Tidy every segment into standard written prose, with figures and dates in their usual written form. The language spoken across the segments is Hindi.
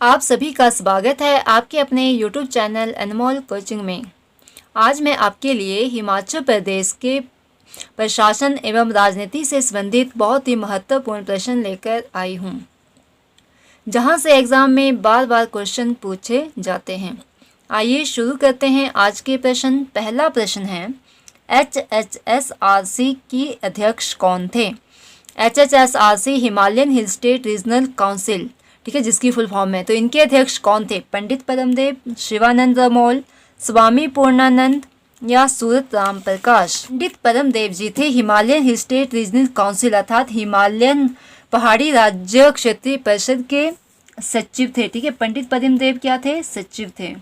आप सभी का स्वागत है आपके अपने YouTube चैनल अनमोल कोचिंग में। आज मैं आपके लिए हिमाचल प्रदेश के प्रशासन एवं राजनीति से संबंधित बहुत ही महत्वपूर्ण प्रश्न लेकर आई हूँ, जहाँ से एग्ज़ाम में बार बार क्वेश्चन पूछे जाते हैं। आइए शुरू करते हैं आज के प्रश्न। पहला प्रश्न है, HHSRC की अध्यक्ष कौन थे? HHSRC Himalayan hill state regional council, ठीक है, जिसकी फुल फॉर्म है। तो इनके अध्यक्ष कौन थे? पंडित परमदेव, शिवानंद रमोल, स्वामी पूर्णानंद या सूरत राम प्रकाश? पंडित परमदेव जी थे Himalayan hill state regional council अर्थात हिमालयन पहाड़ी राज्य क्षेत्रीय परिषद के सचिव थे। ठीक है, पंडित परमदेव क्या थे? सचिव थे।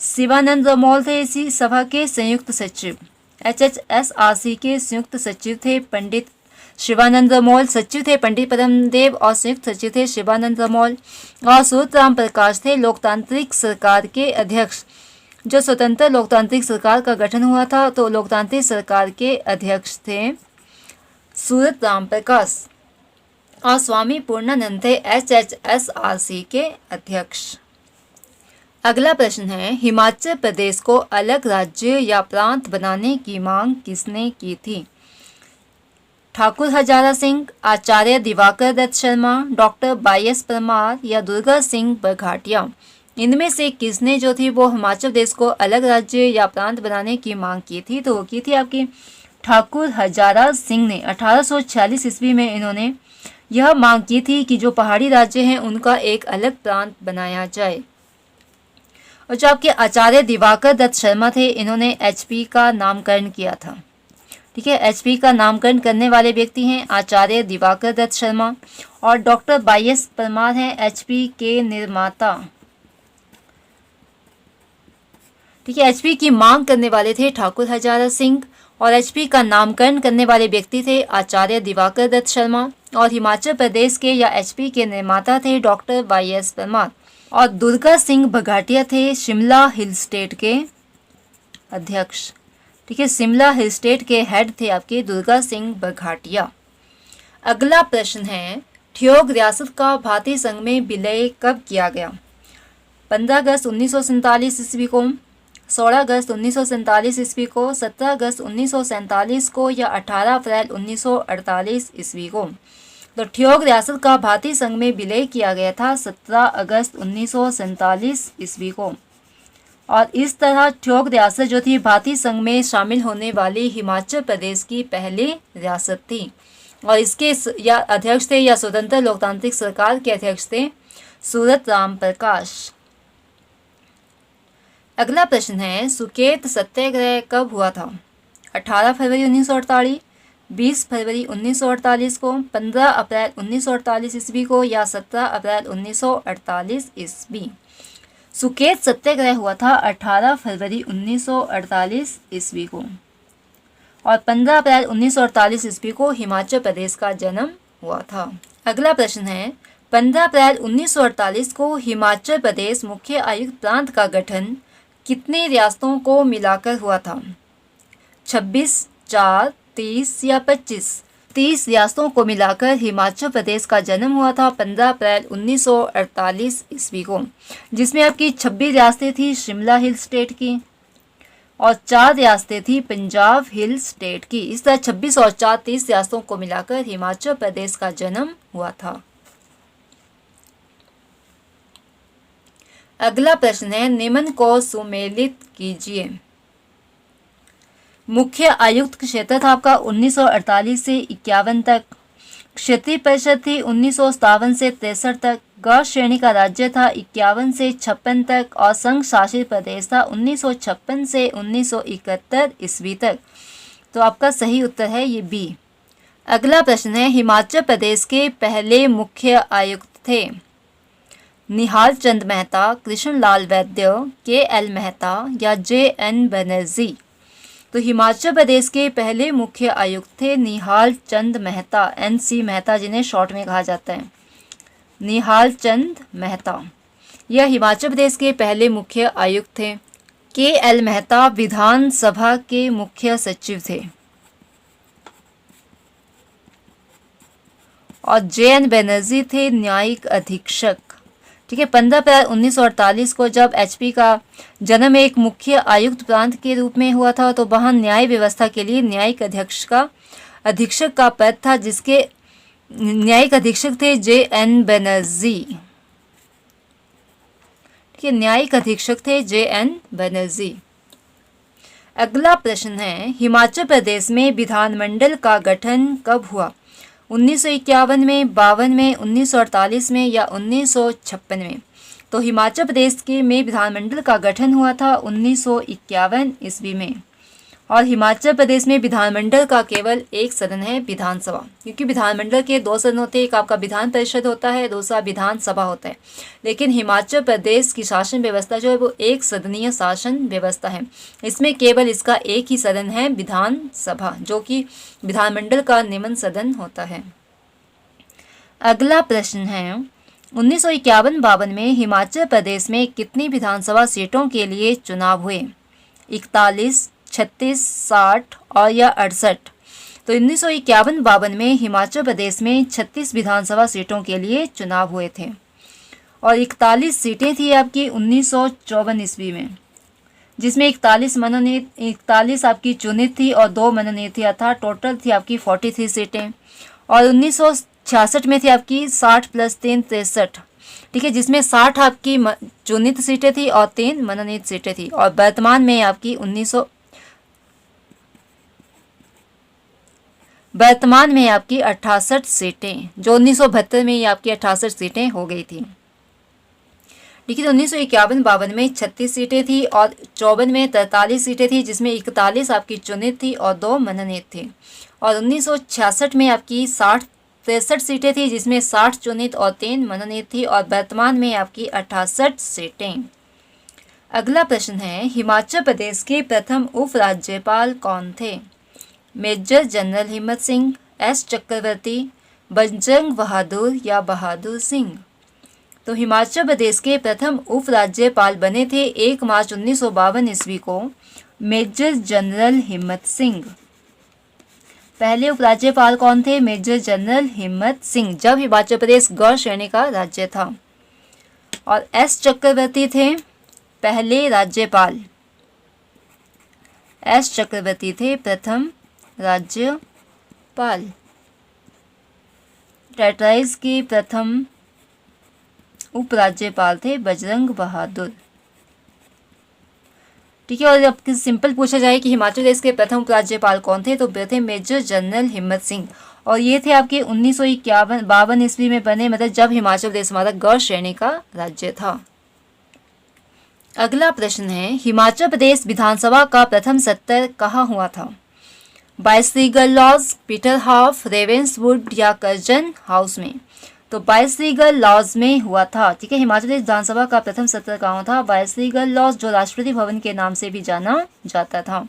शिवानंद रमोल थे इसी सभा के संयुक्त सचिव। HHSRC के संयुक्त सचिव थे पंडित शिवानंद रमोल, सचिव थे पंडित परमदेव और संयुक्त सचिव थे शिवानंद रमोल। और सूरत राम प्रकाश थे लोकतांत्रिक सरकार के अध्यक्ष। जो स्वतंत्र लोकतांत्रिक सरकार का गठन हुआ था, तो लोकतांत्रिक सरकार के अध्यक्ष थे सूरत राम प्रकाश। और स्वामी पूर्णानंद थे HHSRC के अध्यक्ष। अगला प्रश्न है, हिमाचल प्रदेश को अलग राज्य या प्रांत बनाने की मांग किसने की थी? ठाकुर हजारा सिंह, आचार्य दिवाकर दत्त शर्मा, डॉक्टर YS परमार या दुर्गा सिंह बरघाटिया? इनमें से किसने जो थी वो हिमाचल प्रदेश को अलग राज्य या प्रांत बनाने की मांग की थी? तो वो की थी आपकी ठाकुर हजारा सिंह ने। 1846 ईस्वी में इन्होंने यह मांग की थी कि जो पहाड़ी राज्य हैं उनका एक अलग प्रांत बनाया जाए। और जो आपके आचार्य दिवाकर दत्त शर्मा थे, इन्होंने HP का नामकरण किया था। ठीक है, HP का नामकरण करने वाले व्यक्ति हैं आचार्य दिवाकर दत्त शर्मा। और डॉक्टर YS परमार हैं HP के निर्माता। ठीक है, HP की मांग करने वाले थे ठाकुर हजारा सिंह और HP का नामकरण करने वाले व्यक्ति थे आचार्य दिवाकर दत्त शर्मा। और हिमाचल प्रदेश के या HP के निर्माता थे डॉक्टर YS परमार। और दुर्गा सिंह बघाटिया थे शिमला हिल स्टेट के अध्यक्ष। ठीक है, शिमला हिल स्टेट के हेड थे आपके दुर्गा सिंह बघाटिया। अगला प्रश्न है, ठियोग रियासत का भारतीय संघ में विलय कब किया गया? 15 अगस्त 1947 ईस्वी को, 16 अगस्त 1947 ईस्वी को, 17 अगस्त 1947 को या 18 अप्रैल 1948 ईस्वी को? तो ठियोग रियासत का भारतीय संघ में विलय किया गया था 17 अगस्त 1947 ईस्वी को। और इस तरह ठियोग रियासत जो थी भारतीय संघ में शामिल होने वाली हिमाचल प्रदेश की पहली रियासत थी। और इसके या अध्यक्ष थे या स्वतंत्र लोकतांत्रिक सरकार के अध्यक्ष थे सूरत राम प्रकाश। अगला प्रश्न है, सुकेत सत्याग्रह कब हुआ था? 18 फरवरी 1948, 20 फरवरी 1948 को, 15 अप्रैल 1948 ईस्वी को या 17 अप्रैल 1948 ईस्वी? सुकेत सत्याग्रह हुआ था 18 फरवरी 1948 ईस्वी को। और 15 अप्रैल 1948 ईस्वी को हिमाचल प्रदेश का जन्म हुआ था। अगला प्रश्न है, 15 अप्रैल 1948 को हिमाचल प्रदेश मुख्य आयुक्त प्रांत का गठन कितने रियासतों को मिलाकर हुआ था? 26, 4, 30 या 25? 30 रियासतों को मिलाकर हिमाचल प्रदेश का जन्म हुआ था 15 अप्रैल 1948 ईस्वी को, जिसमें आपकी 26 रियासतें थी शिमला हिल स्टेट की और 4 रियासतें थी पंजाब हिल स्टेट की। इस तरह 26 और 4 30 रियासतों को मिलाकर हिमाचल प्रदेश का जन्म हुआ था। अगला प्रश्न है, निम्न को सुमेलित कीजिए। मुख्य आयुक्त क्षेत्र था आपका 1948 से 51 तक। क्षेत्रीय परिषद थी 1957 से 63 तक। ग श्रेणी का राज्य था 51 से 56 तक। और संघ शासित प्रदेश था 1956 से 1971 ईस्वी तक। तो आपका सही उत्तर है ये बी। अगला प्रश्न है, हिमाचल प्रदेश के पहले मुख्य आयुक्त थे निहाल चंद मेहता, कृष्ण लाल वैद्य, KL मेहता या JN बनर्जी? तो हिमाचल प्रदेश के पहले मुख्य आयुक्त थे निहाल चंद मेहता, NC मेहता जिन्हें शॉर्ट में कहा जाता है, निहाल चंद मेहता। यह हिमाचल प्रदेश के पहले मुख्य आयुक्त थे। KL मेहता विधानसभा के मुख्य सचिव थे। और JN बनर्जी थे न्यायिक अधीक्षक। ठीक है। 15 अप्रैल 1948 को जब एचपी का जन्म एक मुख्य आयुक्त प्रांत के रूप में हुआ था, तो वहाँ न्याय व्यवस्था के लिए न्यायिक अधीक्षक का पद था, जिसके न्यायिक अधीक्षक थे J.N. बनर्जी। ठीक है, न्यायिक अधीक्षक थे J.N. बनर्जी। अगला प्रश्न है, हिमाचल प्रदेश में विधानमंडल का गठन कब हुआ? 1951 में, 52 में, 1948 में या 1956 में? तो हिमाचल प्रदेश के में विधानमंडल का गठन हुआ था 1951 ईस्वी में। और हिमाचल प्रदेश में विधानमंडल का केवल एक सदन है, विधानसभा, क्योंकि विधानमंडल के दो सदन होते हैं, एक आपका विधान परिषद होता है, दूसरा विधानसभा होता है। लेकिन हिमाचल प्रदेश की शासन व्यवस्था जो है वो एक सदनीय शासन व्यवस्था है। इसमें केवल इसका एक ही सदन है, विधानसभा, जो कि विधानमंडल का निम्न सदन होता है। अगला प्रश्न है, 1951-52 में हिमाचल प्रदेश में कितनी विधानसभा सीटों के लिए चुनाव हुए? 41, 36, 60 और या 68? तो 1951-52 में हिमाचल प्रदेश में 36 विधानसभा सीटों के लिए चुनाव हुए थे और 41 सीटें थी आपकी 1954 ईस्वी में, जिसमें 41 आपकी चुनित थी और 2 मनोनीत थी, अर्थात टोटल थी आपकी 43 सीटें। और 1966 में थी आपकी 60 + 3 63, ठीक है, जिसमें 60 आपकी चुनित सीटें थी और 3 मनोनीत सीटें थी। और वर्तमान में आपकी 68 सीटें, जो 1972 में ये आपकी 68 सीटें हो गई थी। ठीक है, तो 1951-52 में 36 सीटें थी और 54 में 43 सीटें थी, जिसमें 41 आपकी चुनित थी और 2 मनोनीत थी। और 1966 में आपकी 63 सीटें थी, जिसमें 60 चुनित और 3 मनोनीत थी और वर्तमान में आपकी 68 सीटें। अगला प्रश्न है, हिमाचल प्रदेश के प्रथम उपराज्यपाल कौन थे? मेजर जनरल हिम्मत सिंह, एस चक्रवर्ती, बजरंग बहादुर या बहादुर सिंह? तो हिमाचल प्रदेश के प्रथम उपराज्यपाल बने थे 1 मार्च 1952 ईस्वी को मेजर जनरल हिम्मत सिंह। पहले उपराज्यपाल कौन थे? मेजर जनरल हिम्मत सिंह, जब हिमाचल प्रदेश गौर श्रेणी का राज्य था। और एस चक्रवर्ती थे पहले राज्यपाल। एस चक्रवर्ती थे प्रथम राज्यपाल। टेट्राइज के प्रथम उपराज्यपाल थे बजरंग बहादुर। ठीक है, और अब सिंपल पूछा जाए कि हिमाचल प्रदेश के प्रथम उपराज्यपाल कौन थे, तो वे थे मेजर जनरल हिम्मत सिंह। और ये थे आपके 1952 ईस्वी में बने, मतलब जब हिमाचल प्रदेश हमारा गौर श्रेणी का राज्य था। अगला प्रश्न है, हिमाचल प्रदेश विधानसभा का प्रथम सत्र कहाँ हुआ था? बाइसरीगल लॉज, पीटर हाफ, रेवेंसवुड या कर्जन हाउस में? तो बाइसरीगल लॉज में हुआ था। ठीक है, हिमाचल प्रदेश विधानसभा का प्रथम सत्र कहाँ था? बाइसरीगल लॉज, जो राष्ट्रपति भवन के नाम से भी जाना जाता था।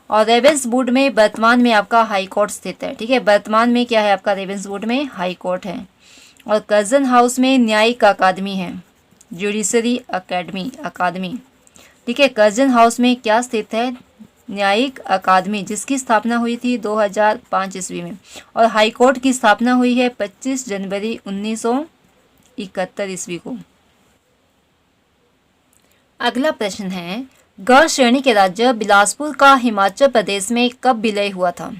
और रेवेंसवुड में वर्तमान में आपका हाई कोर्ट स्थित है। ठीक है, वर्तमान में क्या है आपका? रेवेंसवुड में हाई कोर्ट है। और कर्जन हाउस में न्यायिक अकादमी है, जुडिशरी अकादमी। ठीक है, कर्जन हाउस में क्या स्थित है? न्यायिक अकादमी, जिसकी स्थापना हुई थी 2005 ईस्वी में। और हाई कोर्ट की स्थापना हुई है 25 जनवरी 1971 ईस्वी को। अगला प्रश्न है, गौर श्रेणी के राज्य बिलासपुर का हिमाचल प्रदेश में कब विलय हुआ था?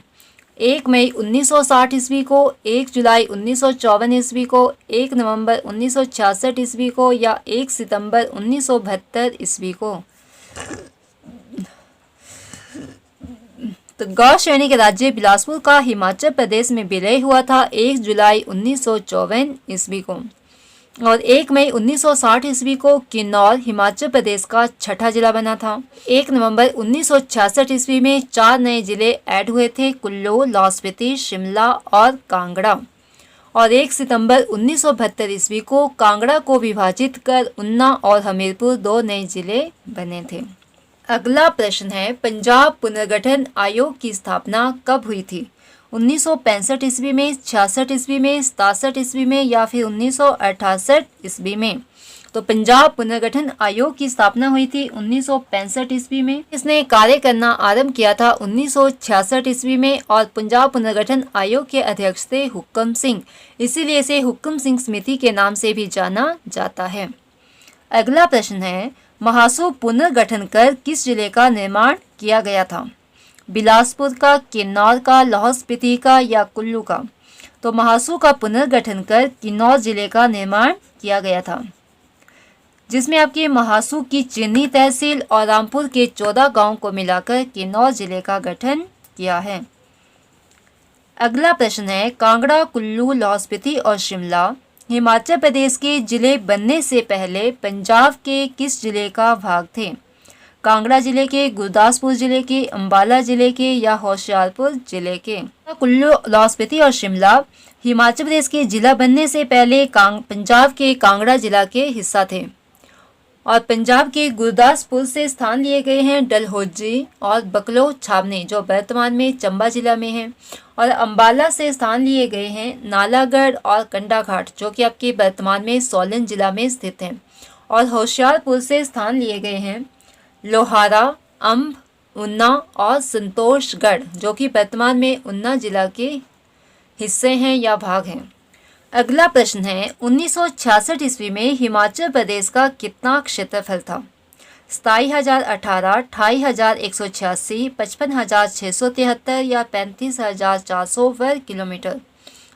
1 मई 1960 ईस्वी को, 1 जुलाई 1954 ईस्वी को, 1 नवंबर 1966 ईस्वी को या 1 सितंबर 1972 ईस्वी को? तो गौर श्रेणी के राज्य बिलासपुर का हिमाचल प्रदेश में विलय हुआ था 1 जुलाई 1954 ईस्वी को। और 1 मई 1960 ईस्वी को किन्नौर हिमाचल प्रदेश का छठा जिला बना था। 1 नवंबर 1966 ईस्वी में 4 नए जिले ऐड हुए थे, कुल्लू, लाहौल स्पीति, शिमला और कांगड़ा। और 1 सितंबर 1972 ईस्वी को कांगड़ा को विभाजित कर ऊना और हमीरपुर 2 नए जिले बने थे। अगला प्रश्न है, पंजाब पुनर्गठन आयोग की स्थापना कब हुई थी? 1965 ईस्वी में, 66 ईस्वी में, 67 ईस्वी में या फिर 1968 ईस्वी में? तो पंजाब पुनर्गठन आयोग की स्थापना हुई थी 1965 ईस्वी में। इसने कार्य करना आरंभ किया था 1966 ईस्वी में और पंजाब पुनर्गठन आयोग के अध्यक्ष थे हुक्म सिंह, इसीलिए इसे हुक्म सिंह समिति के नाम से भी जाना जाता है। अगला प्रश्न है, महासू पुनर्गठन कर किस जिले का निर्माण किया गया था? बिलासपुर का, किन्नौर का, लाहौल स्पीति का या कुल्लू का? तो महासू का पुनर्गठन कर किन्नौर जिले का निर्माण किया गया था, जिसमें आपके महासू की चिन्नी तहसील और रामपुर के 14 गांव को मिलाकर किन्नौर जिले का गठन किया है। अगला प्रश्न है, कांगड़ा, कुल्लू, लाहौल स्पीति और शिमला हिमाचल प्रदेश के जिले बनने से पहले पंजाब के किस जिले का भाग थे? कांगड़ा जिले के, गुरदासपुर जिले के, अंबाला जिले के या होशियारपुर जिले के? कुल्लू, लाहौल स्पीति और शिमला हिमाचल प्रदेश के जिला बनने से पहले पंजाब के कांगड़ा जिला के हिस्सा थे और पंजाब के गुरदासपुर से स्थान लिए गए हैं डलहौजी और बकलो छावनी जो वर्तमान में चंबा जिला में है, और अंबाला से स्थान लिए गए हैं नालागढ़ और कंडाघाट जो कि आपके वर्तमान में सोलन जिला में स्थित हैं, और होशियारपुर से स्थान लिए गए हैं लोहारा, अम्ब, उन्ना और संतोषगढ़ जो कि वर्तमान में उन्ना जिला के हिस्से हैं या भाग हैं। अगला प्रश्न है, 1966 ईस्वी में हिमाचल प्रदेश का कितना क्षेत्रफल था? 27,018, 28,186, 55,673 या 35,400 वर्ग किलोमीटर?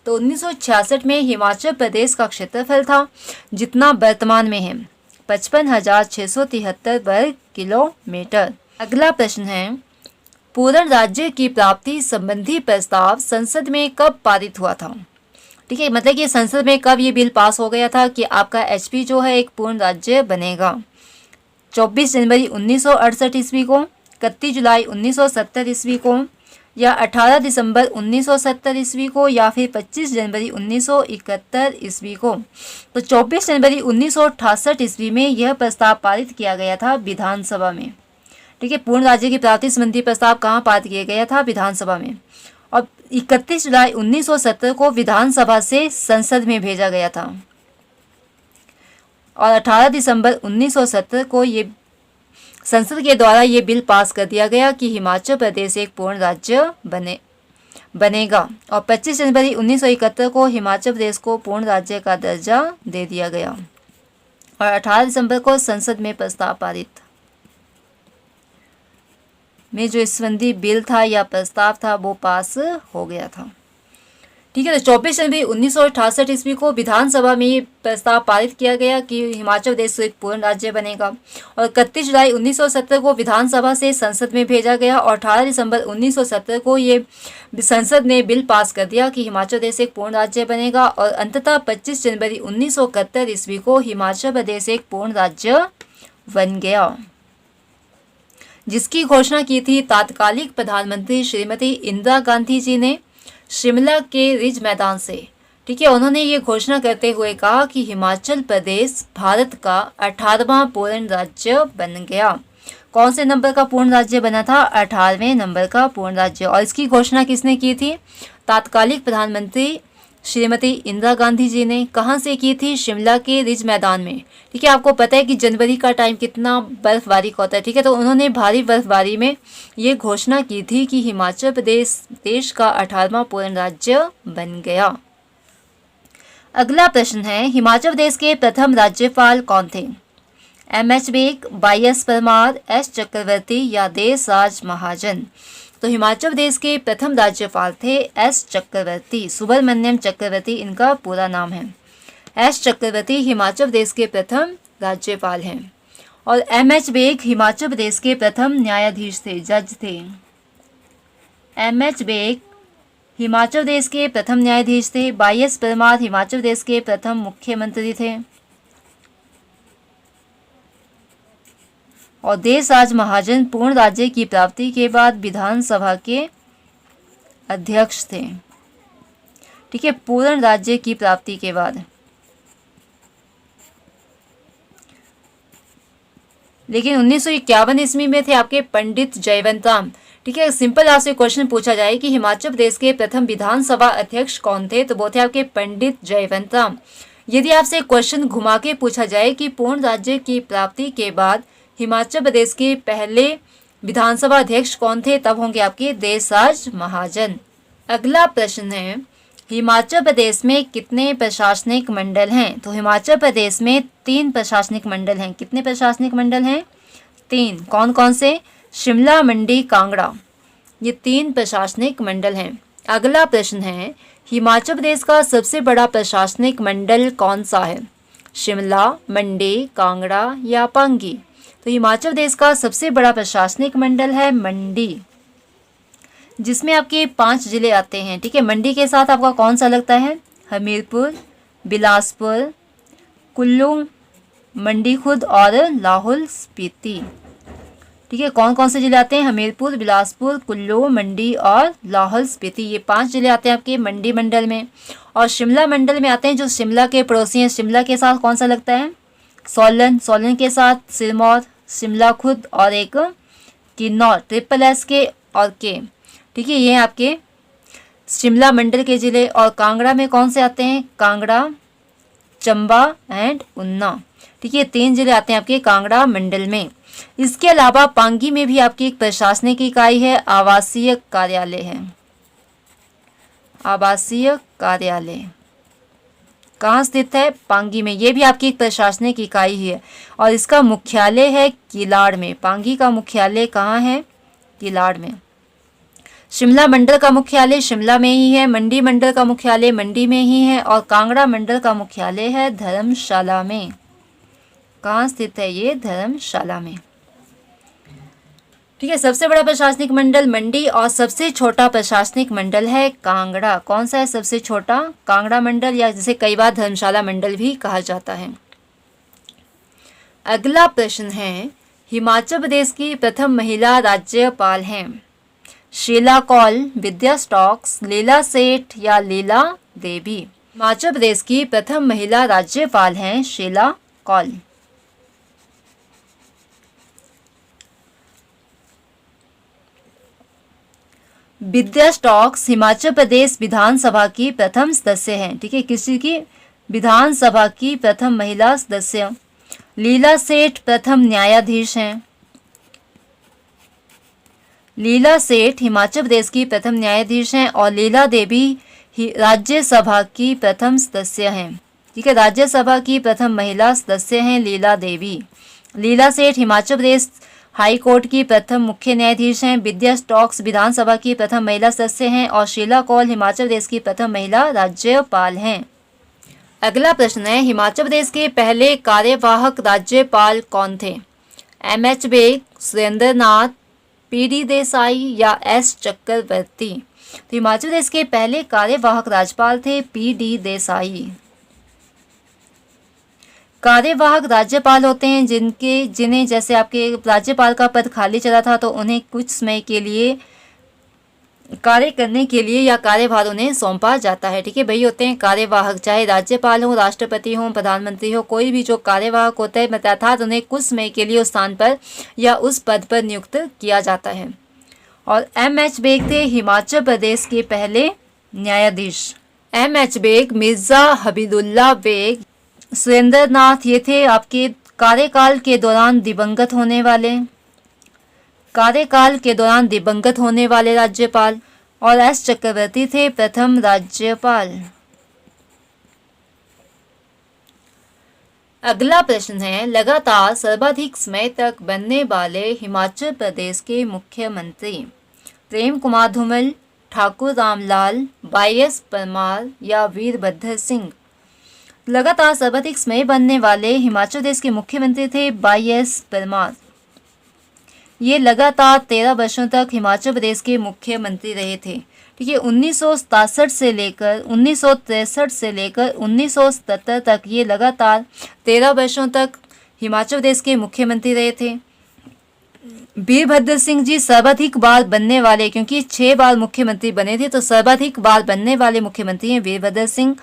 तो 1966 में हिमाचल प्रदेश का क्षेत्रफल था जितना वर्तमान में है 55,673 वर्ग किलोमीटर। अगला प्रश्न है, पूर्ण राज्य की प्राप्ति संबंधी प्रस्ताव संसद में कब पारित हुआ था? ठीक है, मतलब कि संसद में कब ये बिल पास हो गया था कि आपका एचपी जो है एक पूर्ण राज्य बनेगा? 24 जनवरी 1968 ईस्वी को, 31 जुलाई 1970 ईस्वी को या 18 दिसंबर 1970 ईस्वी को या फिर 25 जनवरी 1971 ईस्वी को? तो 24 जनवरी 1968 ईस्वी में यह प्रस्ताव पारित किया गया था विधानसभा में। ठीक है, पूर्ण राज्य की प्राप्ति संबंधी प्रस्ताव कहाँ पारित किया गया था? विधानसभा में। और 31 जुलाई 1970 को विधानसभा से संसद में भेजा गया था और 18 दिसंबर 1970 को ये संसद के द्वारा ये बिल पास कर दिया गया कि हिमाचल प्रदेश एक पूर्ण राज्य बनेगा, और 25 जनवरी 1971 को हिमाचल प्रदेश को पूर्ण राज्य का दर्जा दे दिया गया और 18 दिसंबर को संसद में प्रस्ताव पारित में जो इस संबंधी बिल था या प्रस्ताव था वो पास हो गया था। ठीक है, तो 24 जनवरी 1968 ईस्वी को विधानसभा में ये प्रस्ताव पारित किया गया कि हिमाचल प्रदेश एक पूर्ण राज्य बनेगा, और 31 जुलाई 1970 को विधानसभा से संसद में भेजा गया और 18 दिसंबर 1970 को ये संसद ने बिल पास कर दिया कि हिमाचल प्रदेश एक पूर्ण राज्य बनेगा, और अंततः 25 जनवरी 1971 ईस्वी को हिमाचल प्रदेश एक पूर्ण राज्य बन गया, जिसकी घोषणा की थी तात्कालिक प्रधानमंत्री श्रीमती इंदिरा गांधी जी ने शिमला के रिज मैदान से। ठीक है, उन्होंने ये घोषणा करते हुए कहा कि हिमाचल प्रदेश भारत का 18वां पूर्ण राज्य बन गया। कौन से नंबर का पूर्ण राज्य बना था? 18वें नंबर का पूर्ण राज्य। और इसकी घोषणा किसने की थी? तात्कालिक प्रधानमंत्री श्रीमती इंदिरा गांधी जी ने। कहाँ से की थी? शिमला के रिज मैदान में। ठीक है, आपको पता है कि जनवरी का टाइम कितना बर्फबारी का होता है। ठीक है, तो उन्होंने भारी बर्फबारी में ये घोषणा की थी कि हिमाचल प्रदेश देश का 18वां पूर्ण राज्य बन गया। अगला प्रश्न है, हिमाचल प्रदेश के प्रथम राज्यपाल कौन थे? एम.एच. बेग, वाई.एस. परमार, एस. चक्रवर्ती या देसराज महाजन? तो हिमाचल प्रदेश के प्रथम राज्यपाल थे एस. चक्रवर्ती, सुब्रमण्यम चक्रवर्ती इनका पूरा नाम है। एस. चक्रवर्ती हिमाचल प्रदेश के प्रथम राज्यपाल हैं। और एम.एच. बेग हिमाचल प्रदेश के प्रथम न्यायाधीश थे, जज थे। एम.एच. बेग हिमाचल प्रदेश के प्रथम न्यायाधीश थे। वाई.एस. परमार हिमाचल प्रदेश के प्रथम मुख्यमंत्री थे। और देसराज महाजन पूर्ण राज्य की प्राप्ति के बाद विधानसभा के अध्यक्ष थे। ठीक है, पूर्ण राज्य की प्राप्ति के बाद। लेकिन 1951 ईस्वी में थे आपके पंडित जयवंत राम। ठीक है, सिंपल आपसे क्वेश्चन पूछा जाए कि हिमाचल प्रदेश के प्रथम विधानसभा अध्यक्ष कौन थे, तो वो थे आपके पंडित जयवंत राम। यदि आपसे क्वेश्चन घुमा के पूछा जाए कि पूर्ण राज्य की प्राप्ति के बाद हिमाचल प्रदेश के पहले विधानसभा अध्यक्ष कौन थे, तब होंगे आपके देसराज महाजन। अगला प्रश्न है, हिमाचल प्रदेश में कितने प्रशासनिक मंडल हैं? तो हिमाचल प्रदेश में 3 प्रशासनिक मंडल हैं। कितने प्रशासनिक मंडल हैं? 3। कौन कौन से? शिमला, मंडी, कांगड़ा, ये 3 प्रशासनिक मंडल हैं। अगला प्रश्न है, हिमाचल प्रदेश का सबसे बड़ा प्रशासनिक मंडल कौन सा है? शिमला, मंडी, कांगड़ा या पांगी? तो हिमाचल प्रदेश का सबसे बड़ा प्रशासनिक मंडल है मंडी, जिसमें आपके 5 जिले आते हैं। ठीक है, मंडी के साथ आपका कौन सा लगता है? हमीरपुर, बिलासपुर, कुल्लू, मंडी खुर्द और लाहौल स्पीति। ठीक है, कौन कौन से जिले आते हैं? हमीरपुर, बिलासपुर, कुल्लू, मंडी और लाहौल स्पीति, ये 5 जिले आते हैं आपके मंडी मंडल में। और शिमला मंडल में आते हैं जो शिमला के पड़ोसी हैं। शिमला के साथ कौन सा लगता है? सोलन, सोलन के साथ सिरमौर, शिमला खुर्द और एक किन्नौर, SSS के और के। ठीक है, ये आपके शिमला मंडल के जिले। और कांगड़ा में कौन से आते हैं? कांगड़ा, चंबा एंड ऊना। ठीक है, 3 जिले आते हैं आपके कांगड़ा मंडल में। इसके अलावा पांगी में भी आपकी एक प्रशासनिक इकाई है, आवासीय कार्यालय है। आवासीय कार्यालय कहाँ स्थित है? पांगी में। ये भी आपकी एक प्रशासनिक इकाई है और इसका मुख्यालय है किलाड़ में। पांगी का मुख्यालय कहाँ है? किलाड़ में। शिमला मंडल का मुख्यालय शिमला में ही है, मंडी मंडल का मुख्यालय मंडी में ही है और कांगड़ा मंडल का मुख्यालय है धर्मशाला में। कहाँ स्थित है ये? धर्मशाला में। ठीक है, सबसे बड़ा प्रशासनिक मंडल मंडी और सबसे छोटा प्रशासनिक मंडल है कांगड़ा। कौन सा है सबसे छोटा? कांगड़ा मंडल, या जिसे कई बार धर्मशाला मंडल भी कहा जाता है। अगला प्रश्न है, हिमाचल प्रदेश की प्रथम महिला राज्यपाल हैं? शीला कौल, विद्या स्टॉक्स, लीला सेठ या लीला देवी? हिमाचल प्रदेश की प्रथम महिला राज्यपाल हैं शीला कौल। विद्या स्टॉक्स हिमाचल प्रदेश विधानसभा की प्रथम सदस्य हैं। ठीक है, किसी की? विधानसभा की प्रथम महिला सदस्य। लीला सेठ प्रथम न्यायाधीश हैं। लीला सेठ हिमाचल प्रदेश की प्रथम न्यायाधीश हैं और लीला देवी राज्यसभा की प्रथम सदस्य हैं। ठीक है, राज्यसभा की प्रथम महिला सदस्य हैं लीला देवी। लीला सेठ हिमाचल प्रदेश हाई कोर्ट की प्रथम मुख्य न्यायाधीश हैं। विद्या स्टॉक्स विधानसभा की प्रथम महिला सदस्य हैं और शीला कौल हिमाचल प्रदेश की प्रथम महिला राज्यपाल हैं। अगला प्रश्न है, हिमाचल प्रदेश के पहले कार्यवाहक राज्यपाल कौन थे? MH बेग, सुरेंद्र नाथ, PD देसाई या S चक्रवर्ती? तो हिमाचल प्रदेश के पहले कार्यवाहक राज्यपाल थे PD देसाई। कार्यवाहक राज्यपाल होते हैं जिन्हें जैसे आपके राज्यपाल का पद खाली चला था तो उन्हें कुछ समय के लिए कार्य करने के लिए या कार्यभार उन्हें सौंपा जाता है। ठीक है, वही होते हैं कार्यवाहक, चाहे राज्यपाल हो, राष्ट्रपति हो, प्रधानमंत्री हो, कोई भी जो कार्यवाहक होता है अर्थात उन्हें कुछ समय के लिए उस स्थान पर या उस पद पर नियुक्त किया जाता है। और MH बेग थे हिमाचल प्रदेश के पहले न्यायाधीश। MH बेग, मिर्जा हबीबुल्ला बेग, सुरेंद्र नाथ, ये थे आपके कार्यकाल के दौरान दिवंगत होने वाले राज्यपाल। और S चक्रवर्ती थे प्रथम राज्यपाल। अगला प्रश्न है, लगातार सर्वाधिक समय तक बनने वाले हिमाचल प्रदेश के मुख्यमंत्री? प्रेम कुमार धूमल, ठाकुर रामलाल, YS परमार या वीरभद्र सिंह? लगातार सर्वाधिक समय बनने वाले हिमाचल प्रदेश के मुख्यमंत्री थे YS परमार। ये लगातार 13 वर्षों तक हिमाचल प्रदेश के मुख्यमंत्री रहे थे। ठीक है, 1967 से लेकर 1963 से लेकर 1977 तक ये लगातार 13 वर्षों तक हिमाचल प्रदेश के मुख्यमंत्री रहे थे। वीरभद्र सिंह जी सर्वाधिक बार बनने वाले, क्योंकि 6 बार मुख्यमंत्री बने थे तो सर्वाधिक बार बनने वाले मुख्यमंत्री हैं वीरभद्र सिंह।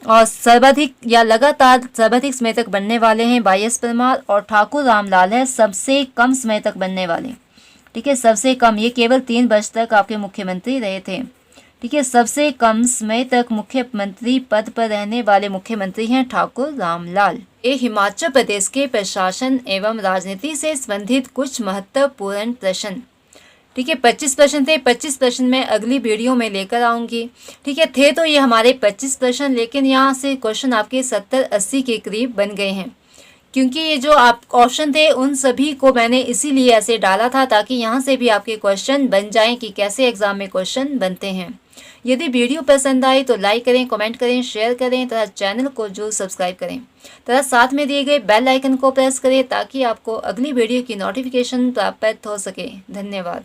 और सर्वाधिक या लगातार सर्वाधिक समय तक बनने वाले हैं YS परमार। और ठाकुर रामलाल है सबसे कम समय तक बनने वाले। ठीक है, सबसे कम, ये केवल 3 वर्ष तक आपके मुख्यमंत्री रहे थे। ठीक है, सबसे कम समय तक मुख्यमंत्री पद पर रहने वाले मुख्यमंत्री हैं ठाकुर रामलाल। ये हिमाचल प्रदेश के प्रशासन एवं राजनीति से संबंधित कुछ महत्वपूर्ण प्रश्न। ठीक है, 25 प्रश्न थे। 25 प्रश्न मैं अगली वीडियो में लेकर आऊँगी। ठीक है, थे तो ये हमारे 25 प्रश्न, लेकिन यहाँ से क्वेश्चन आपके 70-80 के करीब बन गए हैं, क्योंकि ये जो आप ऑप्शन थे उन सभी को मैंने इसीलिए ऐसे डाला था ताकि यहाँ से भी आपके क्वेश्चन बन जाएं कि कैसे एग्जाम में क्वेश्चन बनते हैं। यदि वीडियो पसंद आई तो लाइक करें, कमेंट करें, शेयर करें तथा चैनल को जरूर सब्सक्राइब करें तथा साथ में दिए गए बेल आइकन को प्रेस करें ताकि आपको अगली वीडियो की नोटिफिकेशन प्राप्त हो सके। धन्यवाद।